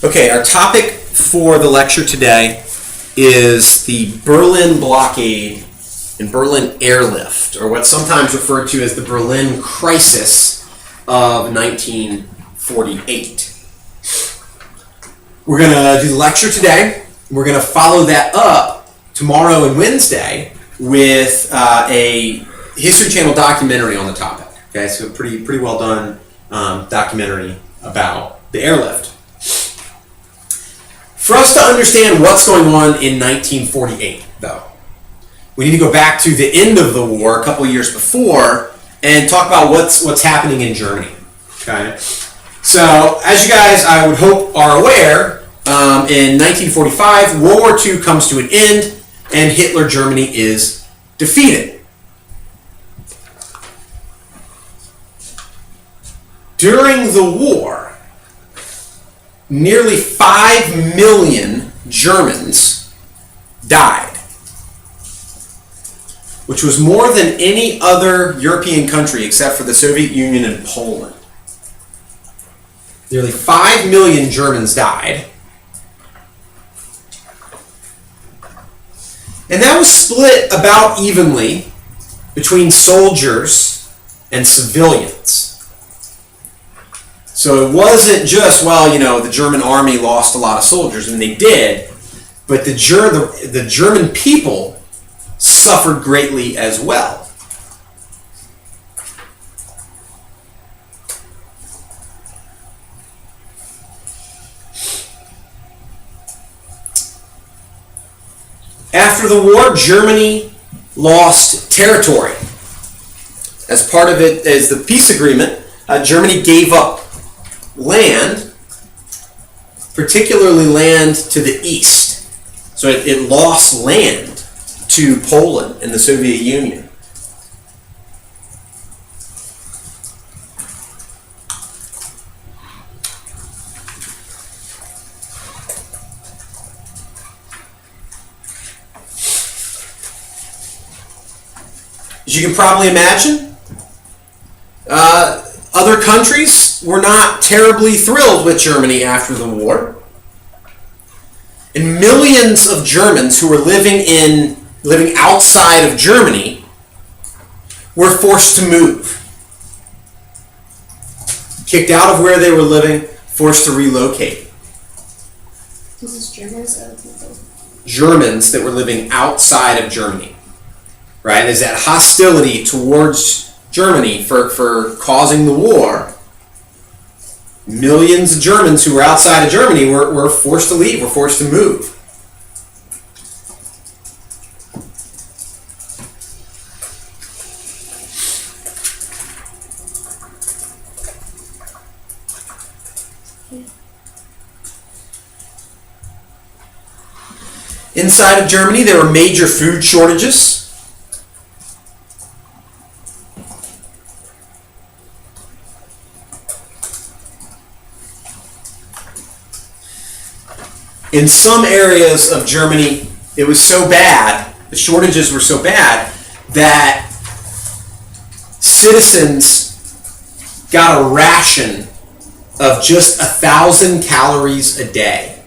Okay, our topic for the lecture today is the Berlin Blockade and Berlin Airlift, or what's sometimes referred to as the Berlin Crisis of 1948. We're going to do the lecture today. We're going to follow that up tomorrow and Wednesday with a History Channel documentary on the topic. Okay, so a pretty well done documentary about the airlift. For us to understand what's going on in 1948, though, we need to go back to the end of the war, a couple of years before, and talk about what's happening in Germany. Okay, so as you guys, I would hope, are aware, in 1945, World War II comes to an end, and Hitler Germany is defeated. During the war, nearly 5 million Germans died, which was more than any other European country except for the Soviet Union and Poland. Nearly 5 million Germans died. And that was split about evenly between soldiers and civilians. So it wasn't just, the German army lost a lot of soldiers, and they did, but the German people suffered greatly as well. After the war, Germany lost territory. As part of it, as the peace agreement, Germany gave up land, particularly land to the east. So it lost land to Poland and the Soviet Union. As you can probably imagine, other countries were not terribly thrilled with Germany after the war. And millions of Germans who were living outside of Germany were forced to move. Kicked out of where they were living, forced to relocate. This is Germans or people? Germans that were living outside of Germany. Right? There's that hostility towards Germany for causing the war. Millions of Germans who were outside of Germany were forced to leave, were forced to move. Inside of Germany, there were major food shortages. In some areas of Germany, it was so bad, the shortages were so bad, that citizens got a ration of just 1,000 calories a day.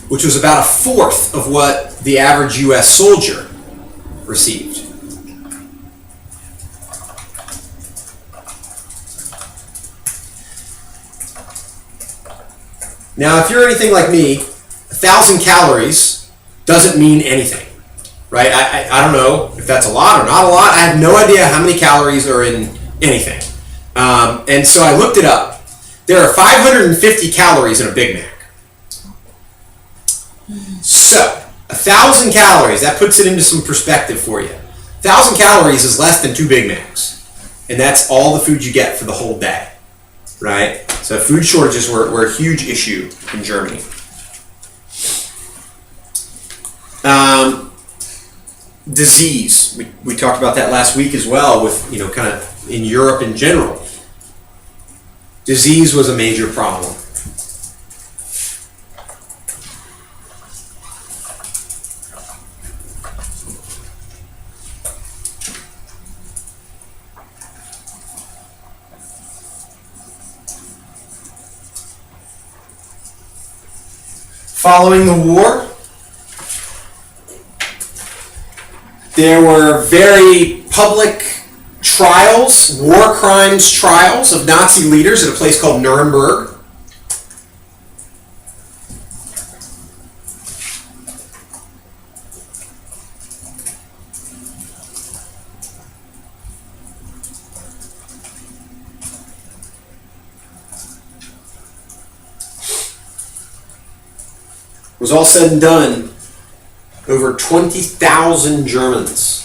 Which was about a fourth of what the average U.S. soldier received. Now, if you're anything like me, 1,000 calories doesn't mean anything, right? I don't know if that's a lot or not a lot. I have no idea how many calories are in anything. And so I looked it up. There are 550 calories in a Big Mac. So, 1,000 calories, that puts it into some perspective for you. 1,000 calories is less than 2 Big Macs. And that's all the food you get for the whole day. Right? So food shortages were a huge issue in Germany. Disease. We talked about that last week as well with, kind of in Europe in general. Disease was a major problem. following the war. There were very public trials, war crimes trials of Nazi leaders at a place called Nuremberg. It was all said and done, over 20,000 Germans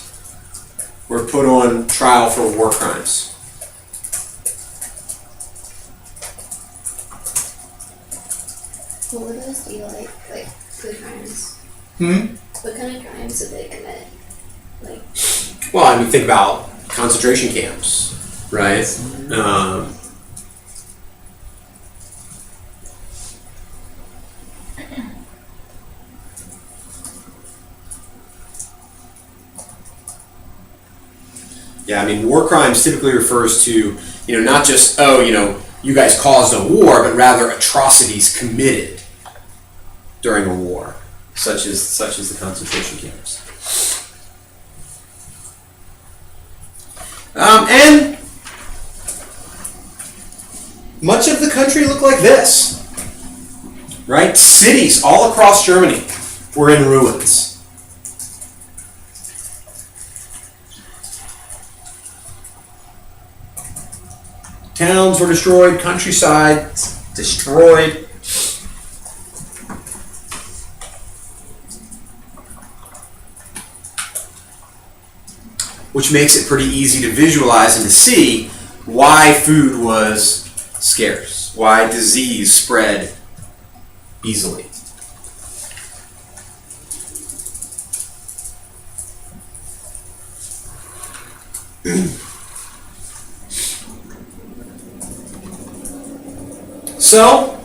were put on trial for war crimes. What would those be like good crimes? What kind of crimes did they commit? Like, Well, I mean, think about concentration camps, right? Yeah, I mean, war crimes typically refers to, not just, you guys caused a war, but rather atrocities committed during a war, such as the concentration camps. And much of the country looked like this, right? Cities all across Germany were in ruins. Towns were destroyed, countryside destroyed. Which makes it pretty easy to visualize and to see why food was scarce, why disease spread easily. So,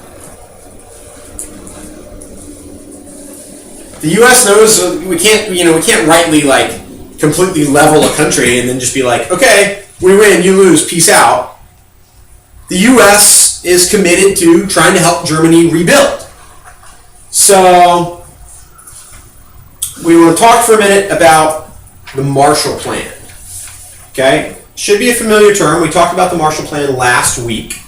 the U.S. knows we can't rightly completely level a country and then just be like, okay, we win, you lose, peace out. The U.S. is committed to trying to help Germany rebuild. So, we want to talk for a minute about the Marshall Plan. Okay, should be a familiar term. We talked about the Marshall Plan last week.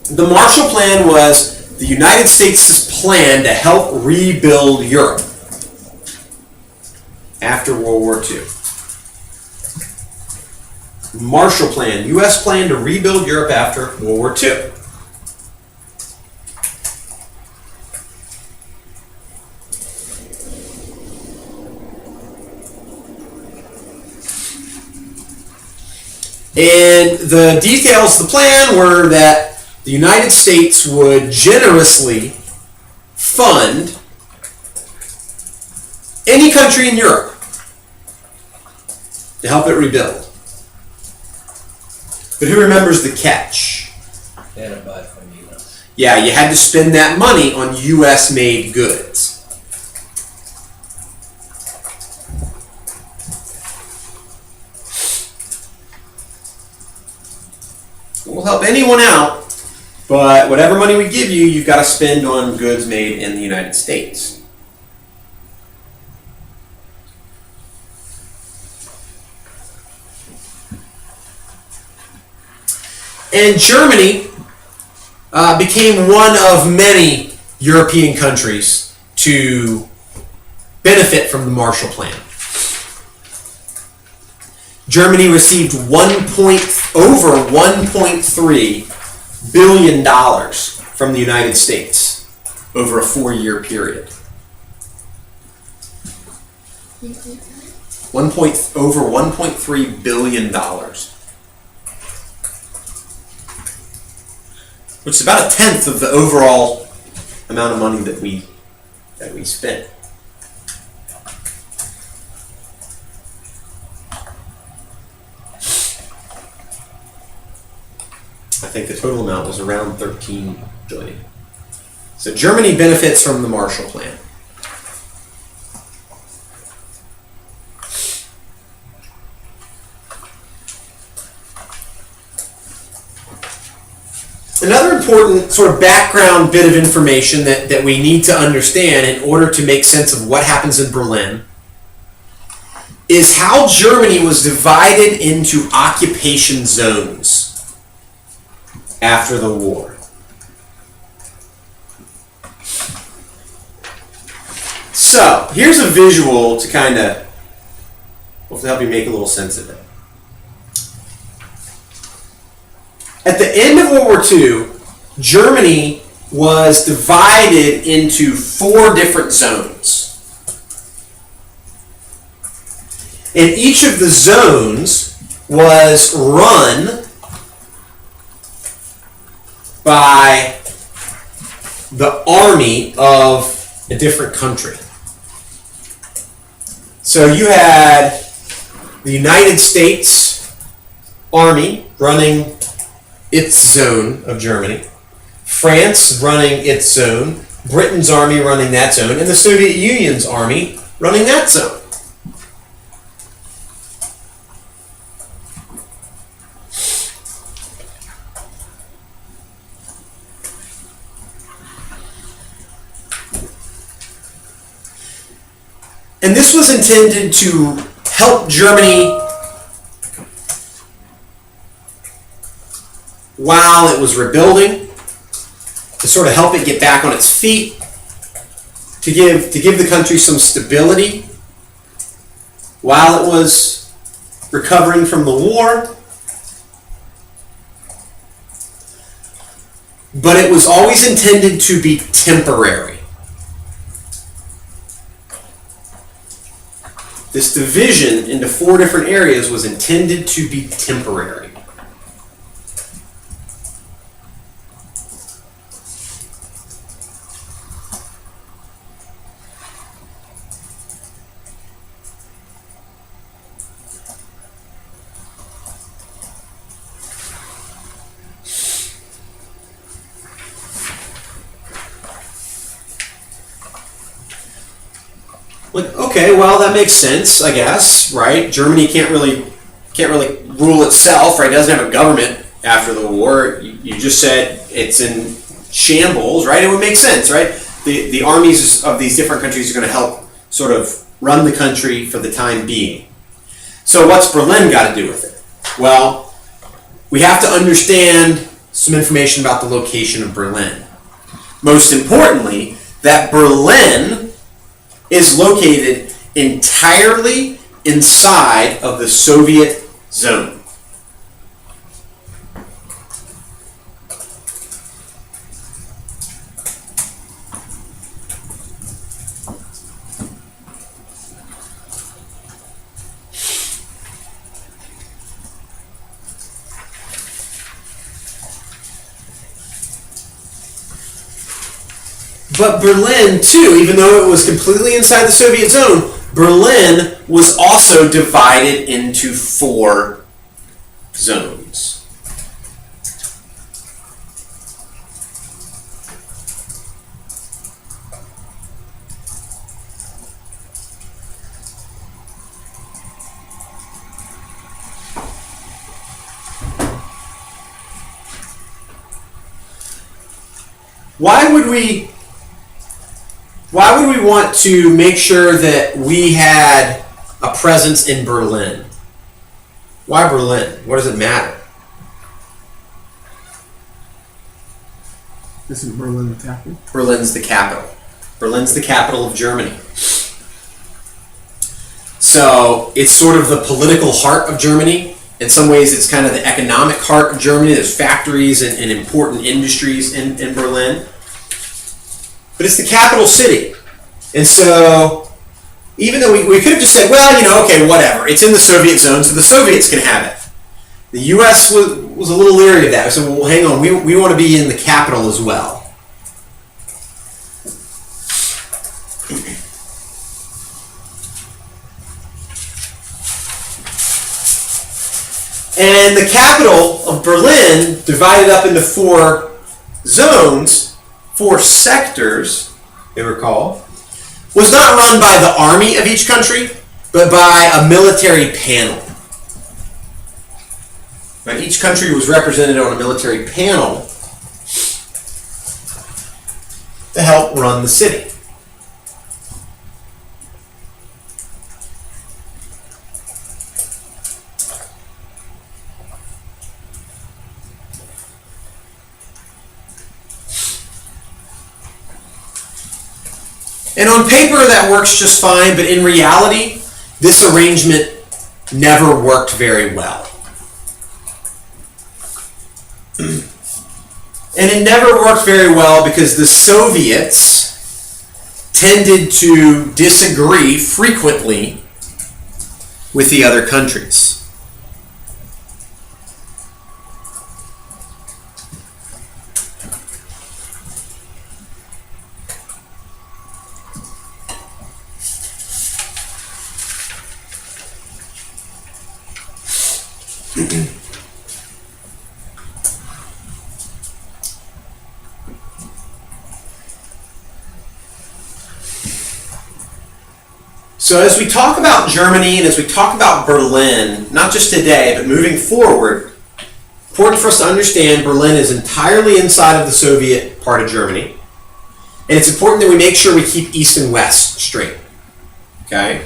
The Marshall Plan was the United States' plan to help rebuild Europe after World War II. Marshall Plan, U.S. plan to rebuild Europe after World War II. And the details of the plan were that the United States would generously fund any country in Europe to help it rebuild. But who remembers the catch? They had to buy from U.S. Yeah, you had to spend that money on U.S.-made goods. We'll help anyone out, but whatever money we give you, you've got to spend on goods made in the United States. And Germany became one of many European countries to benefit from the Marshall Plan. Germany received over $1.3 billion from the United States over a 4-year period. Over $1.3 billion. Which is about a tenth of the overall amount of money that we spent. I think the total amount was around $13 billion. So Germany benefits from the Marshall Plan. Another important sort of background bit of information that we need to understand in order to make sense of what happens in Berlin is how Germany was divided into occupation zones after the war. So, here's a visual to kind of help you make a little sense of it. At the end of World War II, Germany was divided into 4 different zones. And each of the zones was run by the army of a different country. So you had the United States Army running its zone of Germany, France running its zone, Britain's army running that zone, and the Soviet Union's army running that zone. And this was intended to help Germany while it was rebuilding, to sort of help it get back on its feet, to give the country some stability while it was recovering from the war. But it was always intended to be temporary. This division into 4 different areas was intended to be temporary. Like, okay, well, that makes sense, I guess, right? Germany can't really rule itself, right? It doesn't have a government after the war. You just said it's in shambles, right? It would make sense, right? The armies of these different countries are going to help sort of run the country for the time being. So what's Berlin got to do with it? Well, we have to understand some information about the location of Berlin. Most importantly, that Berlin is located entirely inside of the Soviet zone. But Berlin, too, even though it was completely inside the Soviet zone, Berlin was also divided into 4 zones. Why would we want to make sure that we had a presence in Berlin? Why Berlin? What does it matter? Isn't Berlin the capital? Berlin's the capital. Berlin's the capital of Germany. So it's sort of the political heart of Germany. In some ways, it's kind of the economic heart of Germany. There's factories and important industries in Berlin. But it's the capital city. And so, even though we could have just said, well, okay, whatever. It's in the Soviet zone, so the Soviets can have it. The U.S. was a little leery of that. So, well, hang on, we want to be in the capital as well. And the capital of Berlin, divided up into 4 zones, 4 sectors, they were called, was not run by the army of each country, but by a military panel. Right? Each country was represented on a military panel, to help run the city. And on paper that works just fine, but in reality, this arrangement never worked very well. And it never worked very well because the Soviets tended to disagree frequently with the other countries. So as we talk about Germany and as we talk about Berlin, not just today, but moving forward, important for us to understand Berlin is entirely inside of the Soviet part of Germany. And it's important that we make sure we keep east and west straight. Okay?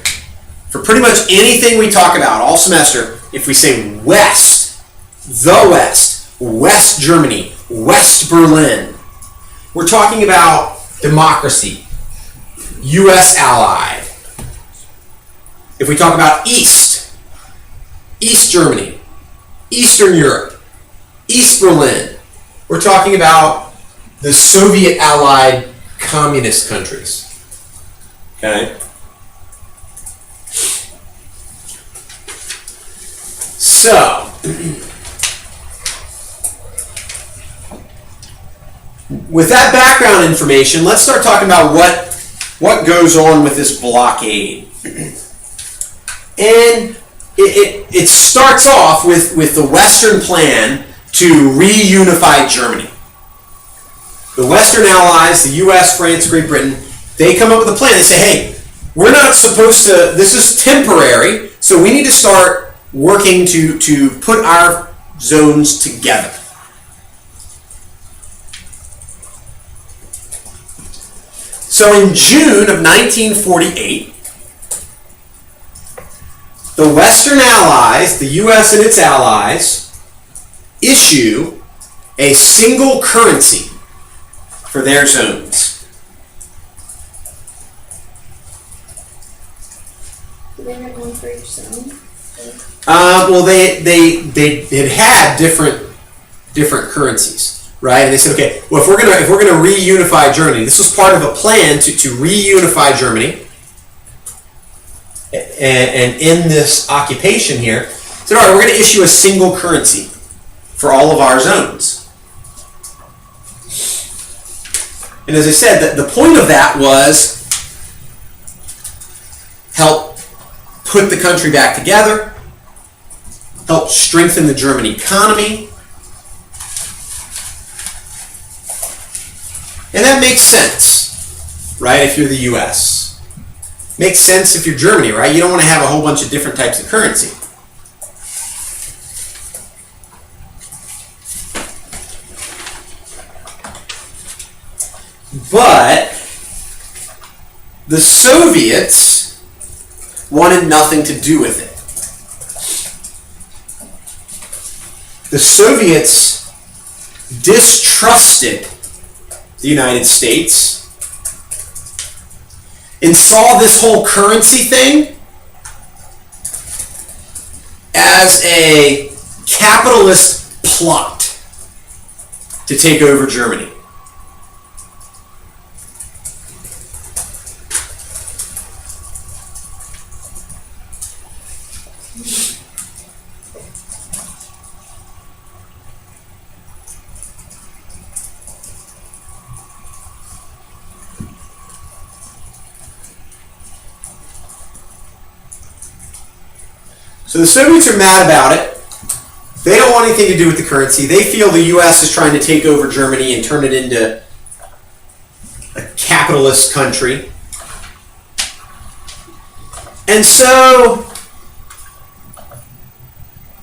For pretty much anything we talk about all semester, if we say west, the west, West Germany, West Berlin, we're talking about democracy, U.S. ally. If we talk about East, East Germany, Eastern Europe, East Berlin, we're talking about the Soviet allied communist countries. Okay? So, with that background information, let's start talking about what goes on with this blockade. And it starts off with the Western plan to reunify Germany. The Western allies, the US, France, Great Britain, they come up with a plan. They say, hey, we're not supposed to, this is temporary, so we need to start working to put our zones together. So in June of 1948, the Western allies, the US and its allies, issue a single currency for their zones. Do they have one for each zone? Well, they had different currencies, right? And they said, okay, well, if we're gonna reunify Germany, this was part of a plan to reunify Germany. And in this occupation here, said, all right, we're going to issue a single currency for all of our zones. And as I said, the point of that was help put the country back together, help strengthen the German economy. And that makes sense, right, if you're the US. Makes sense if you're Germany, right? You don't want to have a whole bunch of different types of currency. But the Soviets wanted nothing to do with it. The Soviets distrusted the United States and saw this whole currency thing as a capitalist plot to take over Germany. So the Soviets are mad about it. They don't want anything to do with the currency. They feel the US is trying to take over Germany and turn it into a capitalist country. And so,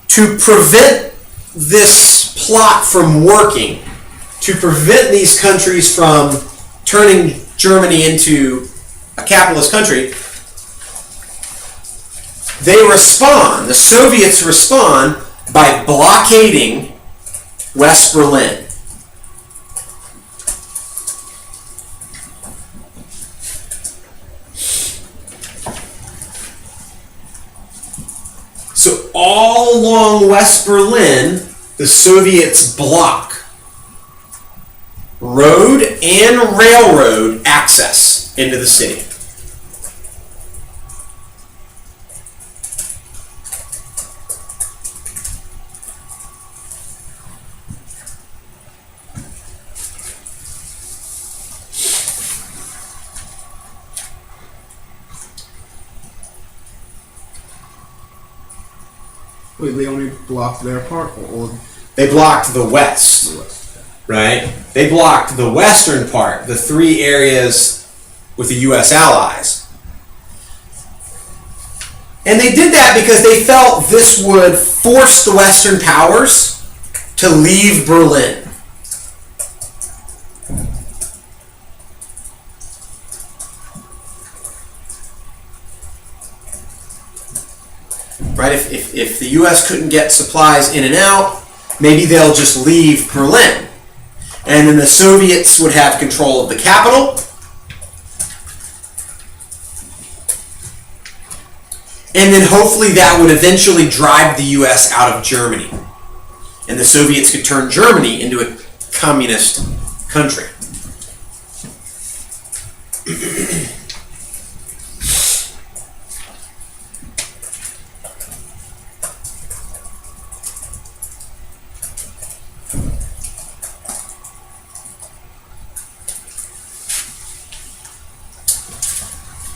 to prevent this plot from working, to prevent these countries from turning Germany into a capitalist country, the Soviets respond by blockading West Berlin. So all along West Berlin, the Soviets block road and railroad access into the city. Wait, they only blocked their part, or They blocked the west, the rest? right? They blocked the western part, the three areas with the U.S. allies. And they did that because they felt this would force the Western powers to leave Berlin. Right? If the U.S. couldn't get supplies in and out, maybe they'll just leave Berlin. And then the Soviets would have control of the capital. And then hopefully that would eventually drive the U.S. out of Germany. And the Soviets could turn Germany into a communist country.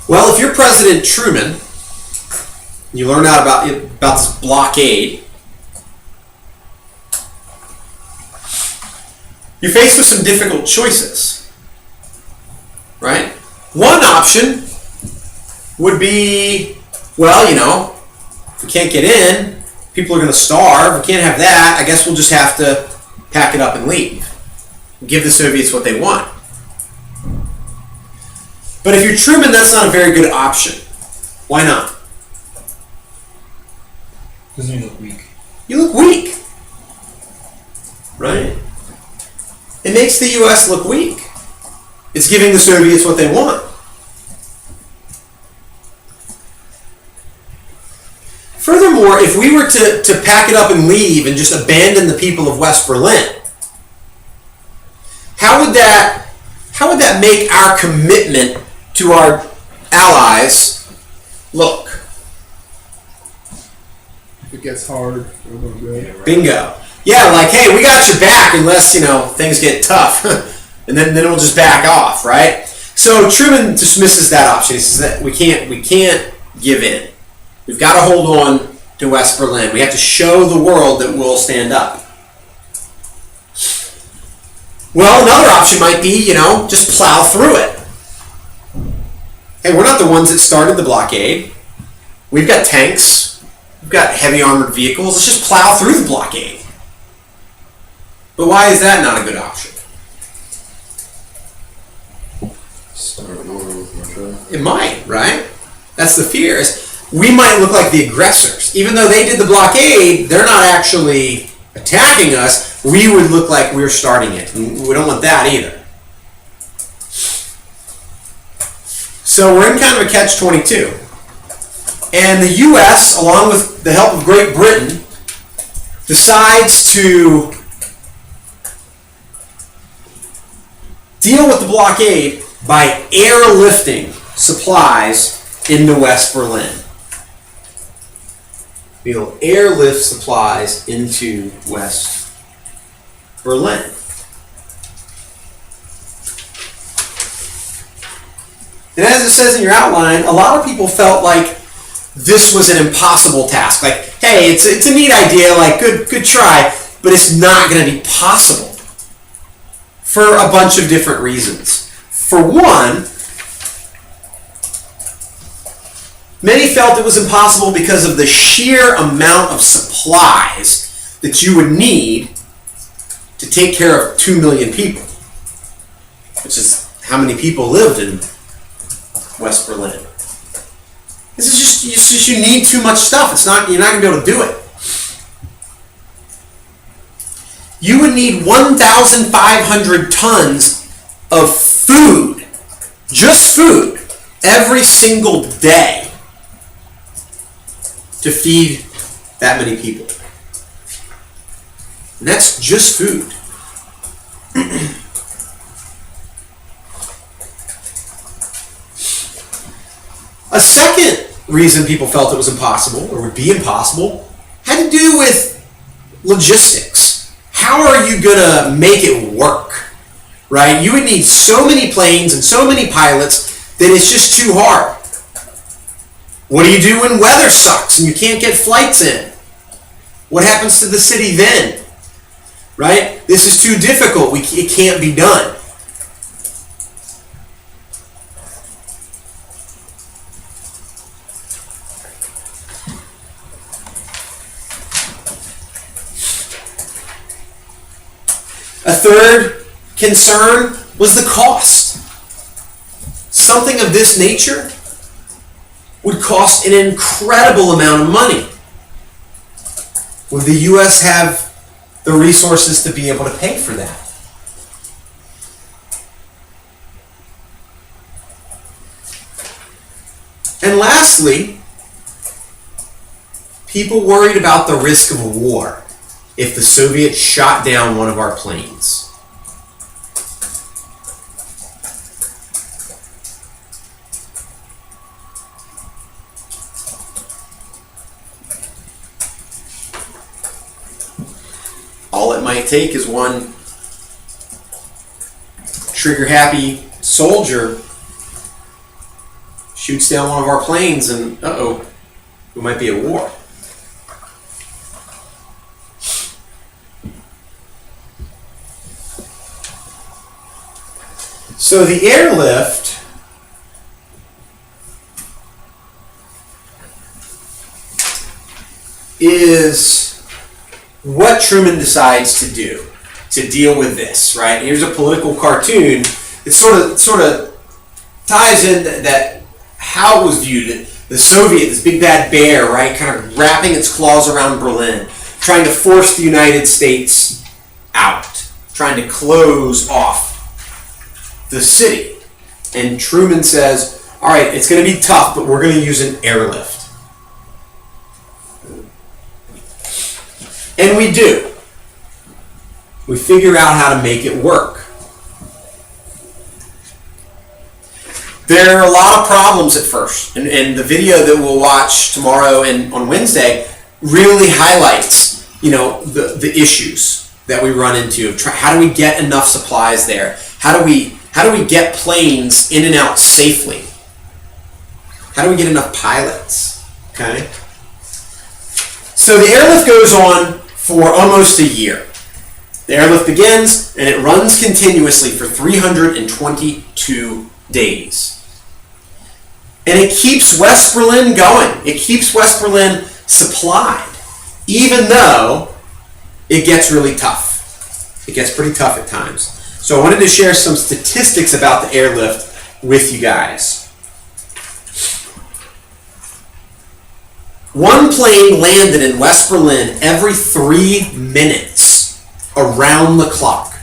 Well, if you're President Truman, you learn out about this blockade, you're faced with some difficult choices, right? One option would be, well, if we can't get in, people are going to starve. We can't have that. I guess we'll just have to pack it up and leave. Give the Soviets what they want. But if you're Truman, that's not a very good option. Why not? Because you look weak. You look weak. Right? It makes the U.S. look weak. It's giving the Soviets what they want. Furthermore, if we were to pack it up and leave and just abandon the people of West Berlin, how would that make our commitment to our allies look? If it gets hard, we're gonna go. Bingo. Yeah, like, hey, we got your back unless, things get tough. And then we'll just back off, right? So Truman dismisses that option. He says that we can't give in. We've got to hold on to West Berlin. We have to show the world that we'll stand up. Well, another option might be, just plow through it. Hey, we're not the ones that started the blockade. We've got tanks. We've got heavy armored vehicles. Let's just plow through the blockade. But why is that not a good option? Start war with Russia. It might, right? That's the fear. We might look like the aggressors. Even though they did the blockade, they're not actually attacking us. We would look like we're starting it. We don't want that either. So we're in kind of a catch-22. And the U.S., along with the help of Great Britain, decides to deal with the blockade by airlifting supplies into West Berlin. We'll airlift supplies into West Berlin. And as it says in your outline, a lot of people felt like this was an impossible task. Like, hey, it's a neat idea, like good try, but it's not going to be possible for a bunch of different reasons. For one, many felt it was impossible because of the sheer amount of supplies that you would need to take care of 2 million people, which is how many people lived in West Berlin. This is just you need too much stuff. You're not going to be able to do it. You would need 1,500 tons of food, just food, every single day to feed that many people. And that's just food. A second reason people felt it was impossible, or would be impossible, had to do with logistics. How are you going to make it work? Right? You would need so many planes and so many pilots that it's just too hard. What do you do when weather sucks and you can't get flights in? What happens to the city then? Right? This is too difficult. It can't be done. A third concern was the cost. Something of this nature would cost an incredible amount of money. Would the U.S. have the resources to be able to pay for that? And lastly, people worried about the risk of a war if the Soviets shot down one of our planes. All it might take is one trigger-happy soldier shoots down one of our planes and, uh-oh, it might be a war. So the airlift is what Truman decides to do to deal with this, right? Here's a political cartoon. It sort of ties in that how it was viewed. The Soviet, this big bad bear, right, kind of wrapping its claws around Berlin, trying to force the United States out, trying to close off the city. And Truman says, all right, it's going to be tough, but we're going to use an airlift. And we do. We figure out how to make it work. There are a lot of problems at first, and the video that we'll watch tomorrow and on Wednesday really highlights, the issues that we run into. How do we get enough supplies there? How do we get planes in and out safely? How do we get enough pilots? Okay. So the airlift goes on for almost a year. The airlift begins and it runs continuously for 322 days. And it keeps West Berlin going. It keeps West Berlin supplied, even though it gets really tough. It gets pretty tough at times. So I wanted to share some statistics about the airlift with you guys. One plane landed in West Berlin every 3 minutes, around the clock,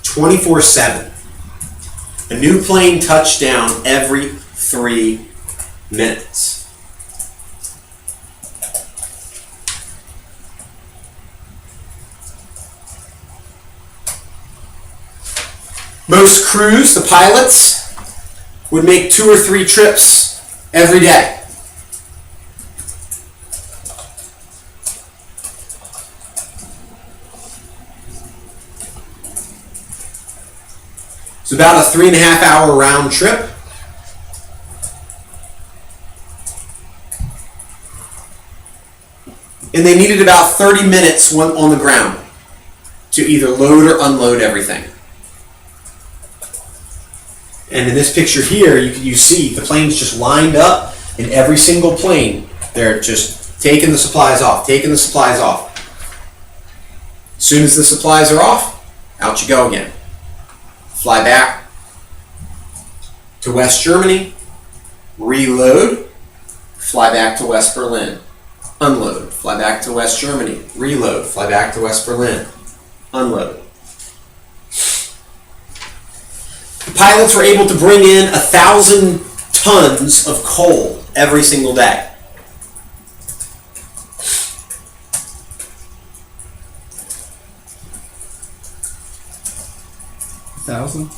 24/7. A new plane touched down every 3 minutes. Most crews, the pilots, would make 2 or 3 trips every day. It's about a 3.5 hour round trip. And they needed about 30 minutes on the ground to either load or unload everything. And in this picture here, you see the planes just lined up, and every single plane, they're just taking the supplies off, taking the supplies off. As soon as the supplies are off, out you go again. Fly back, to West Germany, reload, fly back to West Berlin, unload, fly back to West Germany, reload, fly back to West Berlin, unload. The pilots were able to bring in 1,000 tons of coal every single day. $1,000?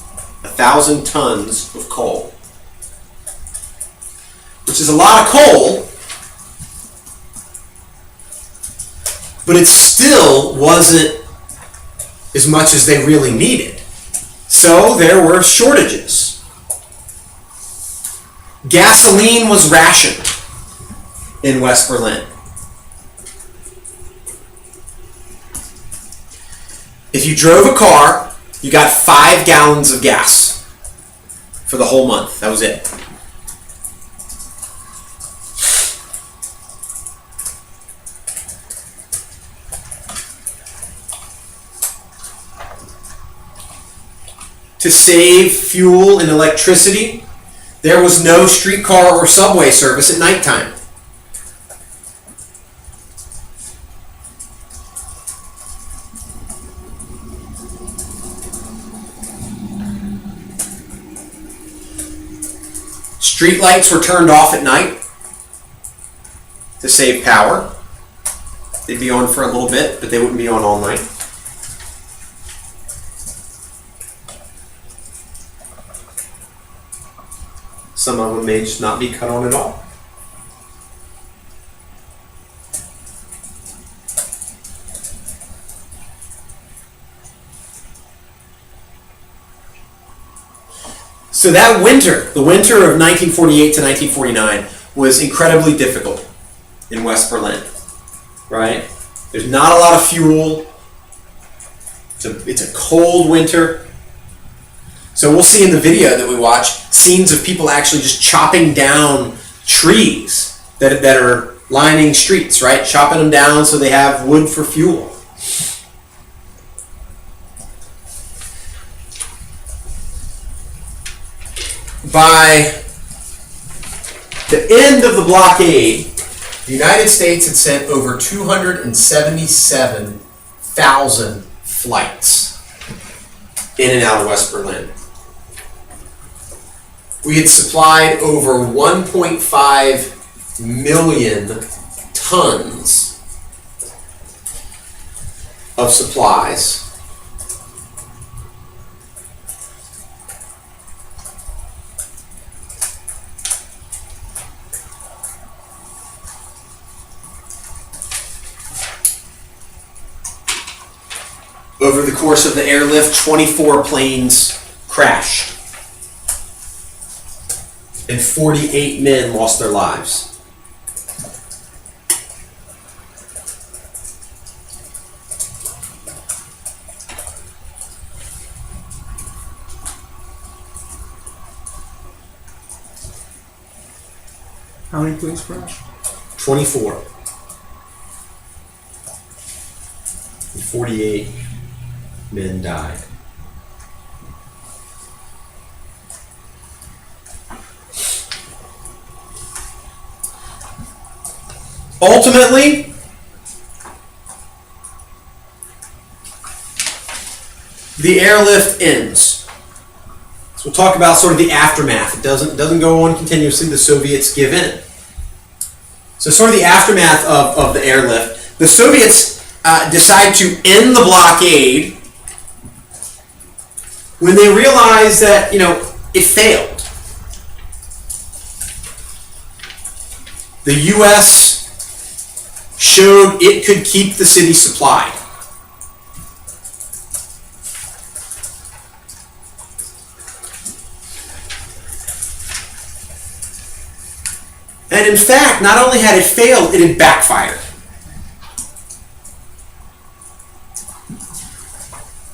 1,000 tons of coal, which is a lot of coal, but it still wasn't as much as they really needed. So there were shortages. Gasoline was rationed in West Berlin. If you drove a car, you got 5 gallons of gas for the whole month. That was it. To save fuel and electricity, there was no streetcar or subway service at nighttime. Street lights were turned off at night to save power. They'd be on for a little bit, but they wouldn't be on all night. Some of them may just not be cut on at all. So that winter, the winter of 1948 to 1949, was incredibly difficult in West Berlin, right? There's not a lot of fuel. It's a cold winter. So we'll see in the video that we watch scenes of people actually just chopping down trees that are lining streets, right? Chopping them down so they have wood for fuel. By the end of the blockade, the United States had sent over 277,000 flights in and out of West Berlin. We had supplied over 1.5 million tons of supplies. Over the course of the airlift, 24 planes crashed, and 48 men lost their lives. How many planes crashed? 24. And 48 men died. Ultimately, the airlift ends. So we'll talk about sort of the aftermath. It doesn't go on continuously. The Soviets give in. So sort of the aftermath of the airlift. The Soviets decide to end the blockade when they realize that, it failed. The U.S. showed it could keep the city supplied. And in fact, not only had it failed, it had backfired.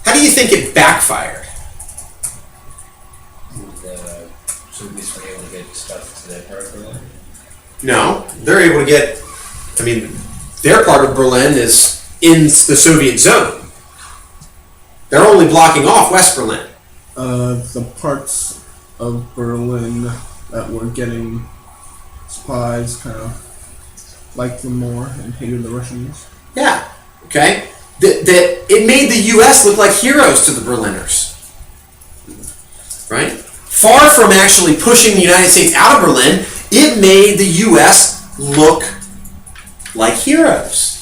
How do you think it backfired? The Soviets were able to get stuff to their part of Berlin. No, they're able to get, their part of Berlin is in the Soviet zone. They're only blocking off West Berlin. The parts of Berlin that were getting supplies kind of liked them more and hated the Russians? Yeah. Okay. That it made the U.S. look like heroes to the Berliners. Right? Far from actually pushing the United States out of Berlin, it made the U.S. look like heroes.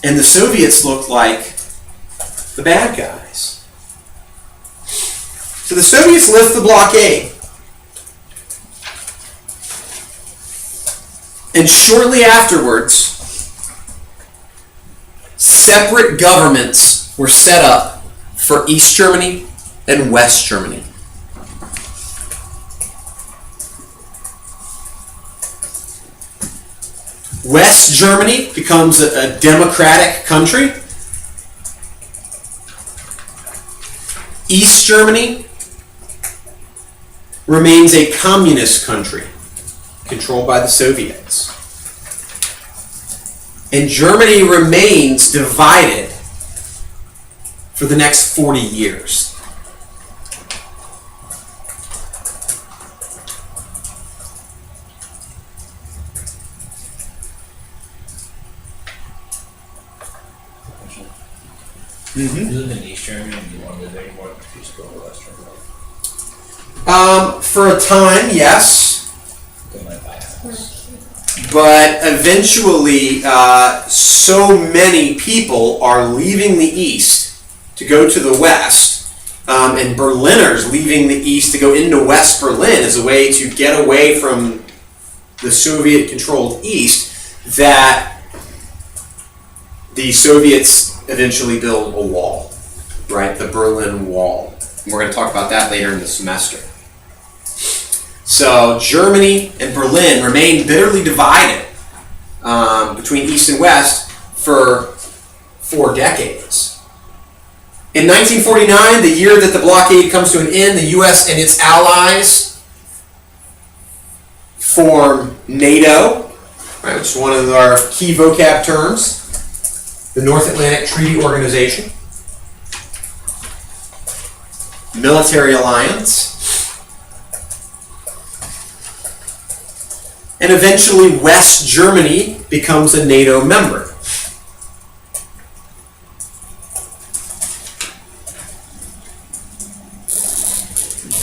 And the Soviets looked like the bad guys. So the Soviets lift the blockade. And shortly afterwards, separate governments were set up for East Germany and West Germany. West Germany becomes a democratic country. East Germany remains a communist country controlled by the Soviets. And Germany remains divided for the next 40 years. You live in East Germany and you want to live there anymore, you just go to West Germany. For a time, yes. They might buy a house. But eventually, so many people are leaving the East to go to the West, and Berliners leaving the East to go into West Berlin as a way to get away from the Soviet-controlled East, that the Soviets eventually build a wall, right? The Berlin Wall. And we're going to talk about that later in the semester. So Germany and Berlin remain bitterly divided between East and West for 4 decades. In 1949, the year that the blockade comes to an end, the U.S. and its allies form NATO, right, which is one of our key vocab terms, the North Atlantic Treaty Organization, military alliance, and eventually West Germany becomes a NATO member.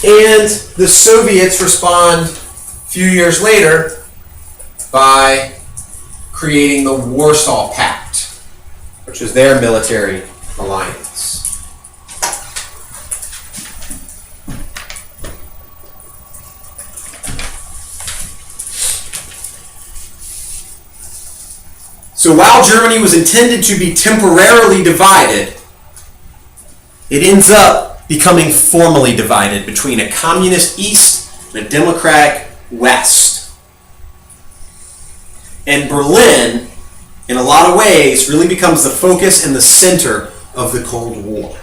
And the Soviets respond a few years later by creating the Warsaw Pact, which was their military alliance. So while Germany was intended to be temporarily divided, it ends up becoming formally divided between a communist East and a democratic West. And Berlin, in a lot of ways, really becomes the focus and the center of the Cold War.